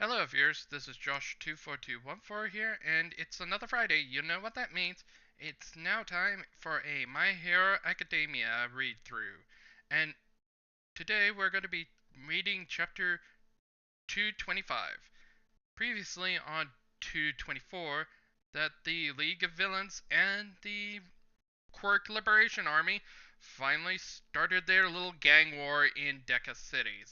Hello, viewers. This is Josh24214 here, and it's another Friday. You know what that means. It's now time for a My Hero Academia read through. And today we're going to be reading chapter 225. Previously on 224, that the League of Villains and the Quirk Liberation Army finally started their little gang war in Deca City.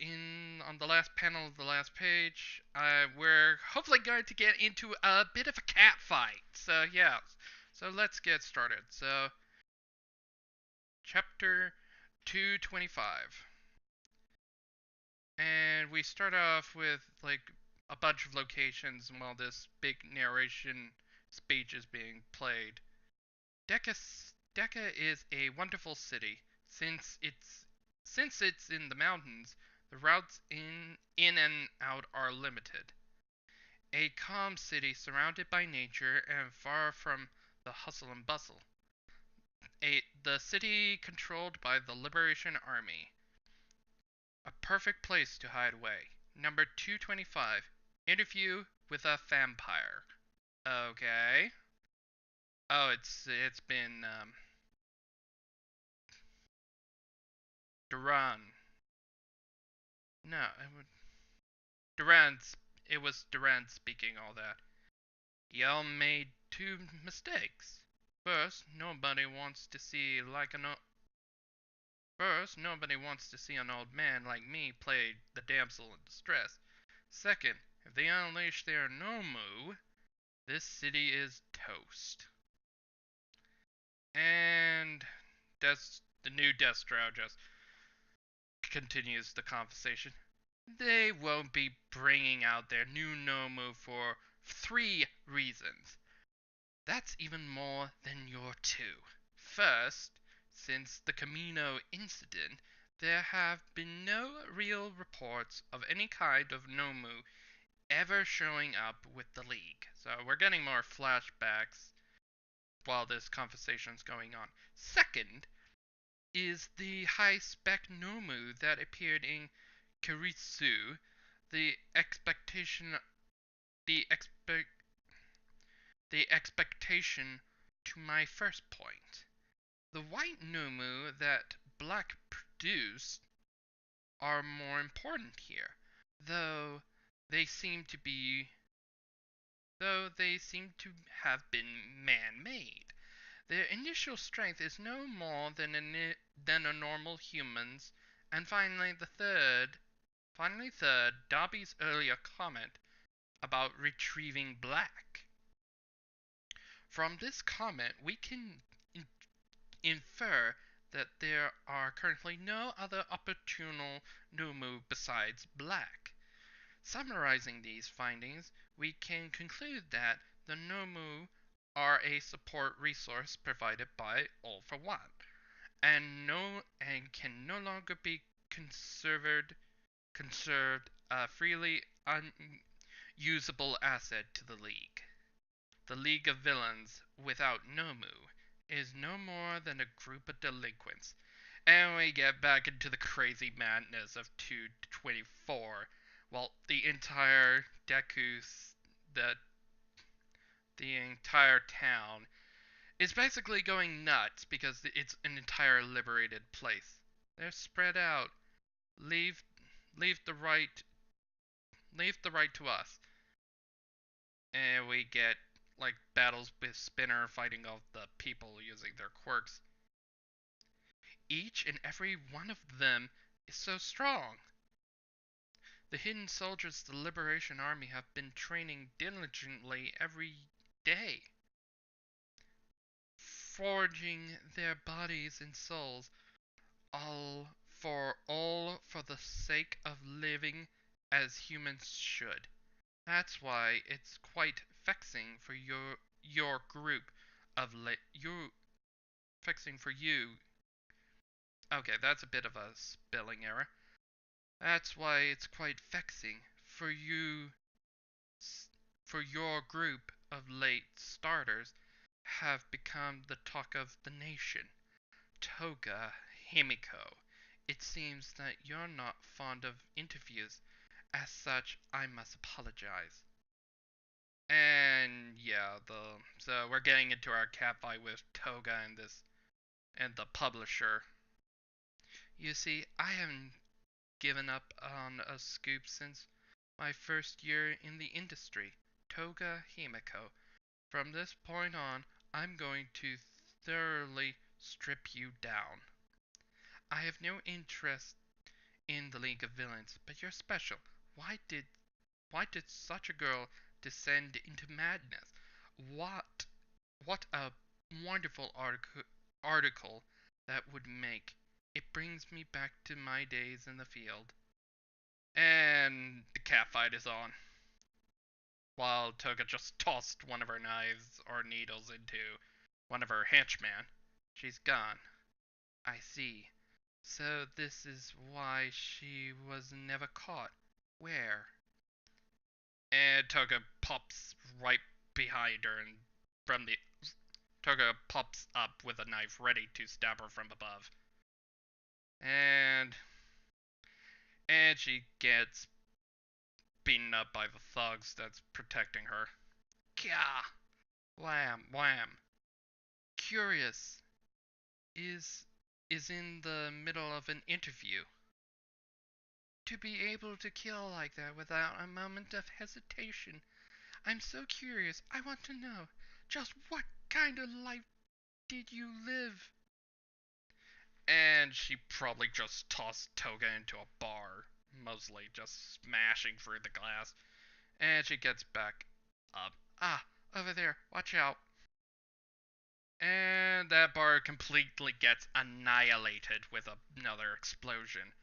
In on the last panel of the last page, we're hopefully going to get into a bit of a cat fight. So let's get started. So chapter 225, and we start off with like a bunch of locations while this big narration speech is being played. Deca Deca is a wonderful city. Since it's in the mountains, the routes in and out are limited. A calm city surrounded by nature and far from the hustle and bustle. The city controlled by the Liberation Army. A perfect place to hide away. Number 225. Interview with a vampire. Okay. Oh, it's been Duran. No, Duran's. It was Duran speaking all that. Y'all made two mistakes. First, nobody wants to see like an o- First, nobody wants to see an old man like me play the damsel in distress. Second, if they unleash their Nomu, this city is toast. And the new Destro just continues the conversation. They won't be bringing out their new Nomu for 3 reasons. That's even more than your two. First, since the Camino incident, there have been no real reports of any kind of Nomu ever showing up with the League. So we're getting more flashbacks while this conversation's going on. Second is the high-spec Nomu that appeared in Kirisu. The expectation the expect the expectation to my first point. The white Nomu that Black produced are more important here, though they seem to be though they seem to have been man-made. Their initial strength is no more than a normal human's, and finally third, Dobby's earlier comment about retrieving Black. From this comment, we can infer that there are currently no other opportune Nomu besides Black. Summarizing these findings, we can conclude that the Nomu are a support resource provided by All for One, and can no longer be conserved a freely unusable asset to the League. The League of Villains without Nomu is no more than a group of delinquents. And we get back into the crazy madness of 224. Well, the the entire town is basically going nuts because it's an entire liberated place. They're spread out. Leave leave the right leave the right to us. And we get like battles with Spinner fighting off the people using their quirks. Each and every one of them is so strong. The hidden soldiers of the Liberation Army have been training diligently every day, forging their bodies and souls, all for the sake of living as humans should. That's why it's quite vexing for your group of you vexing for you. Okay, that's a bit of a spelling error. That's why it's quite vexing for your group of late starters have become the talk of the nation. Toga, Himiko, It seems that you're not fond of interviews. As such, I must apologize. And yeah, so we're getting into our catfight with Toga and the publisher. You see, I haven't given up on a scoop since my first year in the industry. Toga Himeko. From this point on, I'm going to thoroughly strip you down. I have no interest in the League of Villains, but you're special. Why did why did such a girl descend into madness? What what a wonderful article that would make. It brings me back to my days in the field. And the catfight is on. While Toga just tossed one of her knives or needles into one of her henchmen. She's gone. I see. So this is why she was never caught. Where? And Toga pops right behind her, and from the Toga pops up with a knife ready to stab her from above. And she gets beaten up by the thugs that's protecting her. Kya! Wham! Wham! Curious is in the middle of an interview. To be able to kill like that without a moment of hesitation. I'm so curious. I want to know. Just what kind of life did you live? And she probably just tossed Toga into a bar, mostly just smashing through the glass. And she gets back up. Ah, over there, watch out. And that bar completely gets annihilated with another explosion.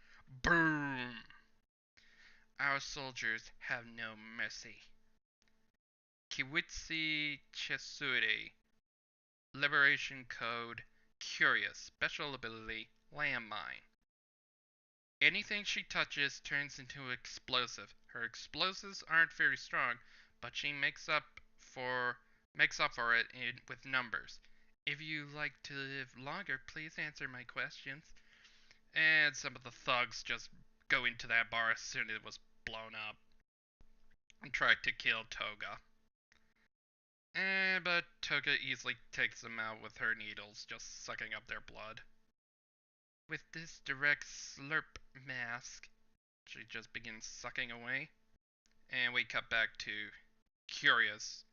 Boom! Our soldiers have no mercy. Kiwitsi Chesuri. Liberation Code. Curious. Special ability. Landmine. Anything she touches turns into explosive. Her explosives aren't very strong, but she makes up for it with numbers. If you like to live longer, please answer my questions. And some of the thugs just go into that bar as soon as it was blown up and try to kill Toga. But Toga easily takes them out with her needles, just sucking up their blood. With this direct slurp mask, she just begins sucking away. And we cut back to Curious.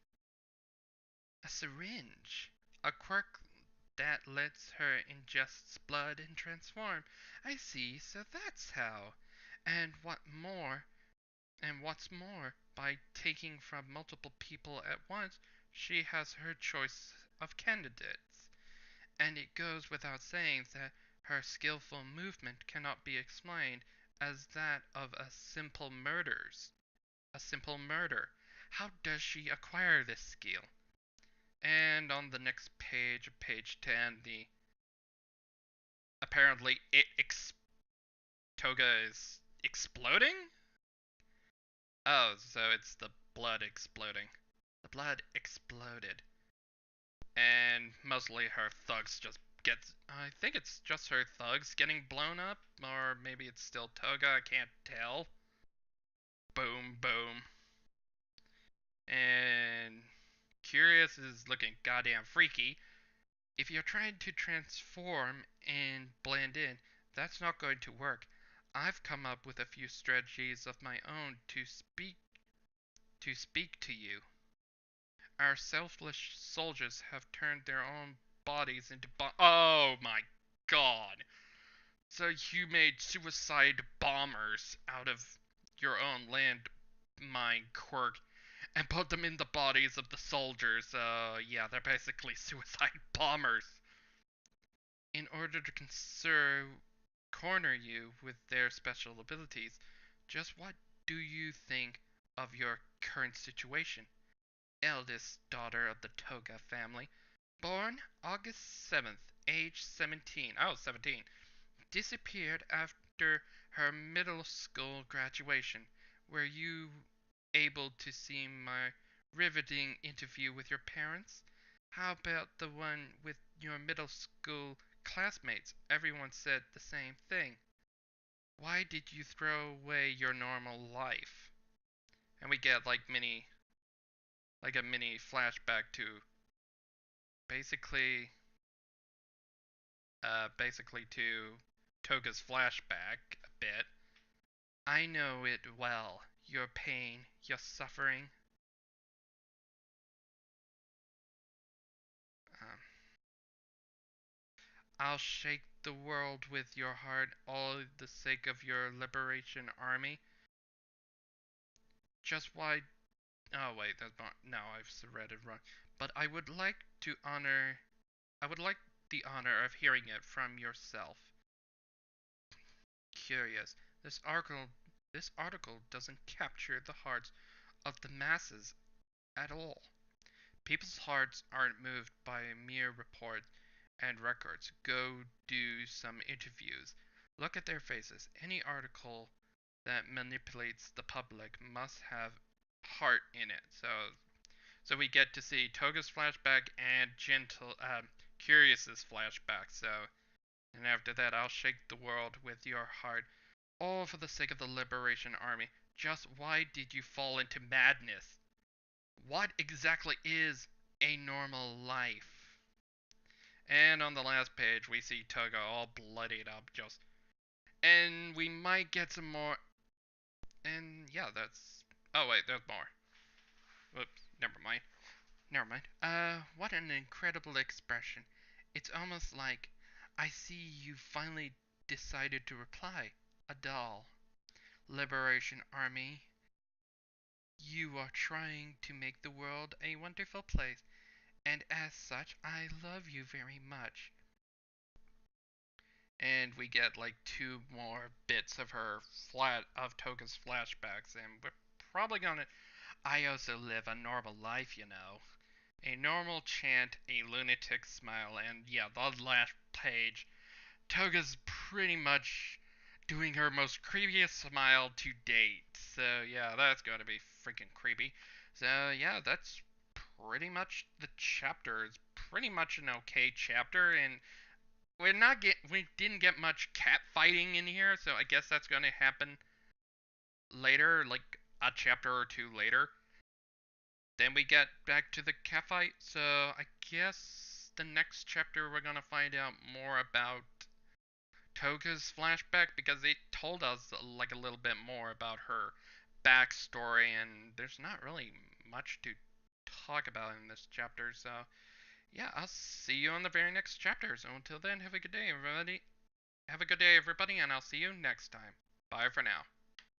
A syringe. A quirk that lets her ingest blood and transform. I see, so that's how. And what's more, by taking from multiple people at once, she has her choice of candidates. And it goes without saying that her skillful movement cannot be explained as that of a simple murder. How does she acquire this skill? And on the next page, page 10, the apparently Toga is exploding? Oh, so it's the blood exploding. The blood exploded. And mostly her thugs just gets I think it's just her thugs getting blown up, or maybe it's still Toga, I can't tell. Boom, boom. And Curious is looking goddamn freaky. If you're trying to transform and blend in, that's not going to work. I've come up with a few strategies of my own to speak to you. Our selfless soldiers have turned their own bodies into oh my god. So you made suicide bombers out of your own land mine quirk and put them in the bodies of the soldiers. Yeah, they're basically suicide bombers. In order to corner you with their special abilities, just what do you think of your current situation? Eldest daughter of the Toga family, born August 7th, age 17. Oh, 17. Disappeared after her middle school graduation. Were you able to see my riveting interview with your parents? How about the one with your middle school classmates? Everyone said the same thing. why did you throw away your normal life? And we get like a mini flashback to basically, basically to Toga's flashback a bit. I know it well. Your pain, your suffering. Um, I'll shake the world with your heart, all the sake of your liberation army. Just why? Oh wait, that's not. No, I've read it wrong. But I would like to honor. I would like the honor of hearing it from yourself. Curious. This article doesn't capture the hearts of the masses at all. People's hearts aren't moved by mere reports and records. Go do some interviews. Look at their faces. Any article that manipulates the public must have heart in it. So we get to see Toga's flashback and Curious's flashback. And after that, I'll shake the world with your heart, all for the sake of the Liberation Army. Just why did you fall into madness? What exactly is a normal life? And on the last page, we see Toga all bloodied up, and we might get some more. And yeah, that's. Oh wait, there's more. Whoops, never mind. Never mind. What an incredible expression. It's almost like I see you finally decided to reply. A doll. Liberation Army. You are trying to make the world a wonderful place, and as such, I love you very much. And we get like two more bits of Toga's flashbacks, and we're probably gonna. I also live a normal life, you know. A normal chant, a lunatic smile, and yeah, the last page. Toga's pretty much doing her most creepiest smile to date. So yeah, that's gonna be freaking creepy. So yeah, that's pretty much the chapter. It's pretty much an okay chapter, and we didn't get much cat fighting in here, so I guess that's gonna happen later, like a chapter or two later. Then we get back to the cat fight, so I guess the next chapter we're gonna find out more about Toga's flashback because it told us like a little bit more about her backstory, and there's not really much to talk about in this chapter. So yeah, I'll see you on the very next chapter. So until then, have a good day, everybody. Have a good day, everybody, and I'll see you next time. Bye for now.